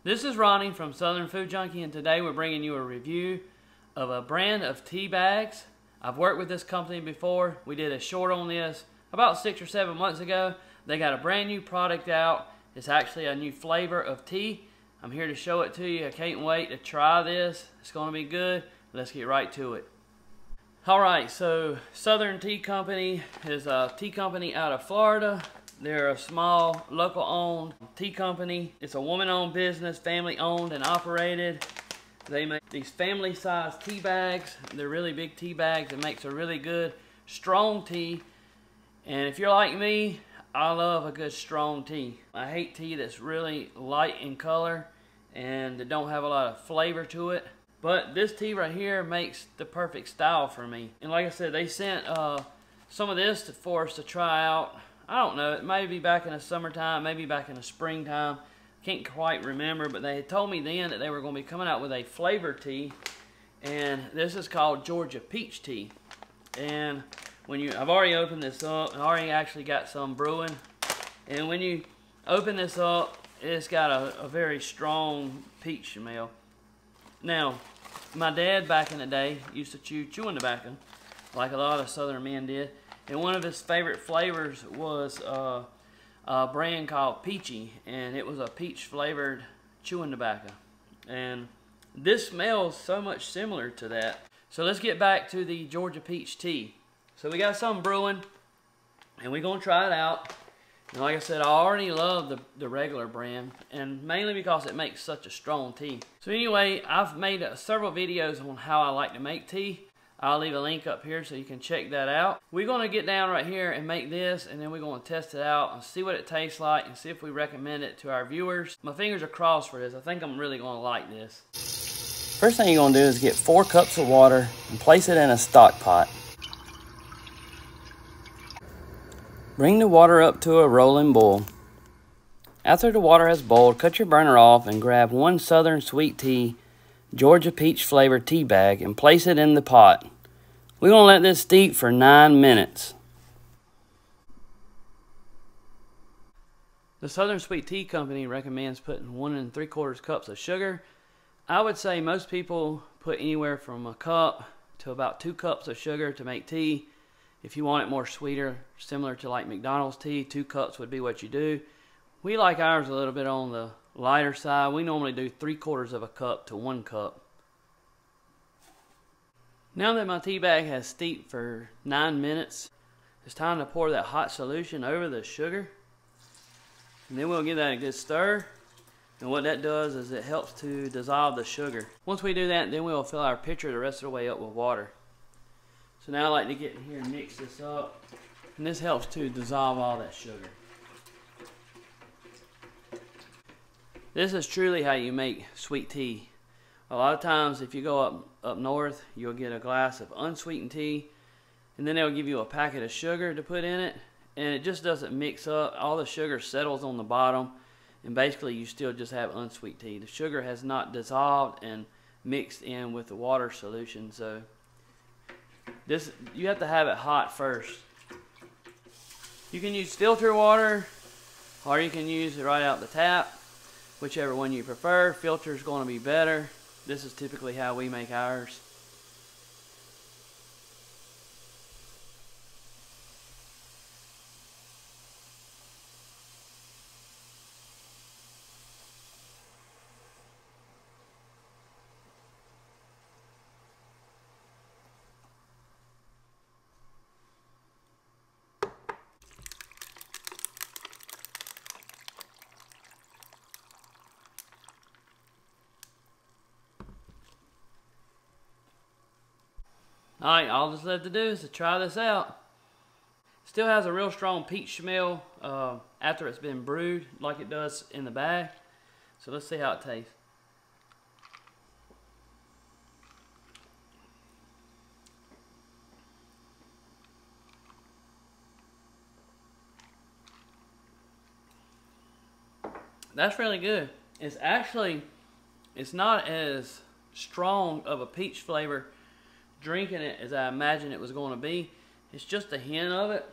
This is Ronnie from Southern Food Junkie, and today we're bringing you a review of a brand of tea bags. I've worked with this company before. We did a short on this about 6 or 7 months ago. They got a brand new product out. It's actually a new flavor of tea. I'm here to show it to you. I can't wait to try this. It's going to be good. Let's get right to it. Alright, so Southern Tea Company is a tea company out of Florida. They're a small, local-owned tea company. It's a woman-owned business, family-owned and operated. They make these family-sized tea bags. They're really big tea bags. It makes a really good, strong tea. And if you're like me, I love a good, strong tea. I hate tea that's really light in color and that don't have a lot of flavor to it. But this tea right here makes the perfect style for me. And like I said, they sent some of this for us to try out. I don't know, it may be back in the summertime, maybe back in the springtime. Can't quite remember, but they had told me then that they were going to be coming out with a flavor tea. And this is called Georgia Peach Tea. And I've already opened this up, and I already actually got some brewing. And when you open this up, it's got a very strong peach smell. Now, my dad back in the day used to chew chewing tobacco, like a lot of Southern men did. And one of his favorite flavors was a brand called Peachy, and it was a peach flavored chewing tobacco. And this smells so much similar to that. So let's get back to the Georgia Peach Tea. So we got some brewing, and we're going to try it out. And like I said, I already love the regular brand, and mainly because it makes such a strong tea. So anyway, I've made several videos on how I like to make tea. I'll leave a link up here so you can check that out. We're going to get down right here and make this, and then we're going to test it out and see what it tastes like and see if we recommend it to our viewers. My fingers are crossed for this. I think I'm really going to like this. First thing you're going to do is get 4 cups of water and place it in a stock pot. Bring the water up to a rolling boil. After the water has boiled, cut your burner off and grab 1 Southern Sweet Tea Georgia Peach flavored tea bag and place it in the pot. We're going to let this steep for 9 minutes. The Southern Sweet Tea Company recommends putting 1 3/4 cups of sugar. I would say most people put anywhere from a cup to about 2 cups of sugar to make tea. If you want it more sweeter, similar to like McDonald's tea, 2 cups would be what you do. We like ours a little bit on the lighter side. We normally do 3/4 of a cup to 1 cup. Now that my tea bag has steeped for 9 minutes, it's time to pour that hot solution over the sugar. And then we'll give that a good stir. And what that does is it helps to dissolve the sugar. Once we do that, then we'll fill our pitcher the rest of the way up with water. So now I like to get in here and mix this up. And this helps to dissolve all that sugar. This is truly how you make sweet tea. A lot of times if you go up north, you'll get a glass of unsweetened tea, and then they'll give you a packet of sugar to put in it, and it just doesn't mix up. All the sugar settles on the bottom, and basically you still just have unsweet tea. The sugar has not dissolved and mixed in with the water solution, so you have to have it hot first. You can use filter water, or you can use it right out the tap. Whichever one you prefer. Filter is going to be better. This is typically how we make ours. Alright, all that's left to do is to try this out. Still has a real strong peach smell after it's been brewed like it does in the bag. So let's see how it tastes. That's really good. It's not as strong of a peach flavor drinking it as I imagined it was going to be. It's just a hint of it.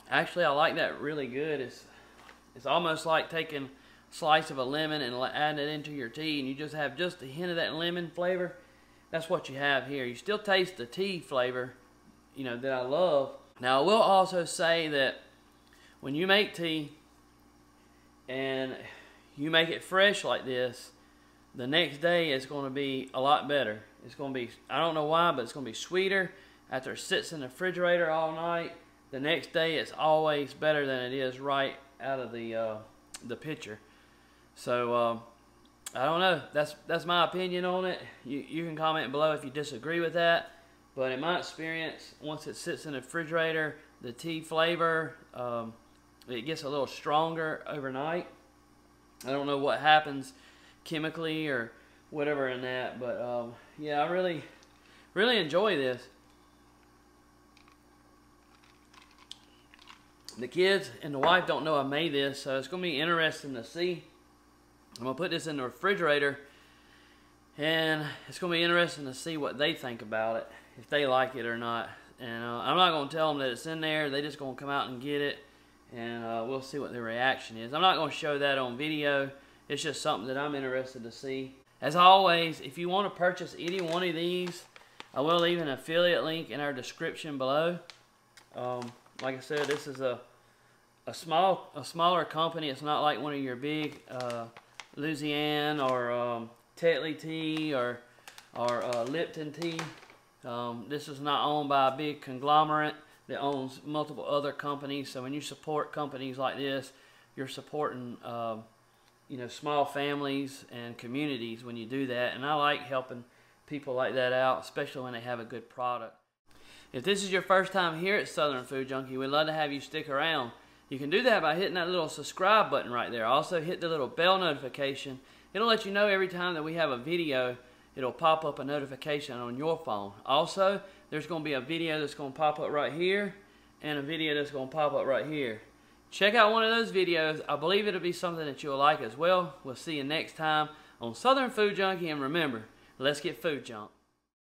Actually, I like that really good. It's almost like taking slice of a lemon and add it into your tea, and you just have just a hint of that lemon flavor, that's what you have here. You still taste the tea flavor, you know, that I love. Now, I will also say that when you make tea and you make it fresh like this, the next day it's going to be a lot better. It's going to be, I don't know why, but it's going to be sweeter. After it sits in the refrigerator all night, the next day it's always better than it is right out of the pitcher. So I don't know. That's my opinion on it. You can comment below if you disagree with that. But in my experience, once it sits in the refrigerator, the tea flavor, it gets a little stronger overnight. I don't know what happens chemically or whatever in that, but yeah, I really enjoy this. The kids and the wife don't know I made this, so it's going to be interesting to see. I'm going to put this in the refrigerator, and it's going to be interesting to see what they think about it, if they like it or not. And I'm not going to tell them that it's in there. They're just going to come out and get it, and we'll see what their reaction is. I'm not going to show that on video. It's just something that I'm interested to see. As always, if you want to purchase any one of these, I will leave an affiliate link in our description below. Like I said, this is a smaller company. It's not like one of your big Louisiana or Tetley tea or Lipton tea. This is not owned by a big conglomerate that owns multiple other companies. So when you support companies like this, you're supporting you know, small families and communities when you do that. And I like helping people like that out, especially when they have a good product. If this is your first time here at Southern Food Junkie, we'd love to have you stick around. You can do that by hitting that little subscribe button right there. Also hit the little bell notification. It'll let you know every time that we have a video. It'll pop up a notification on your phone. Also, there's going to be a video that's going to pop up right here and a video that's going to pop up right here. Check out one of those videos. I believe it'll be something that you'll like as well. We'll see you next time on Southern Food Junkie, and remember, let's get food junk.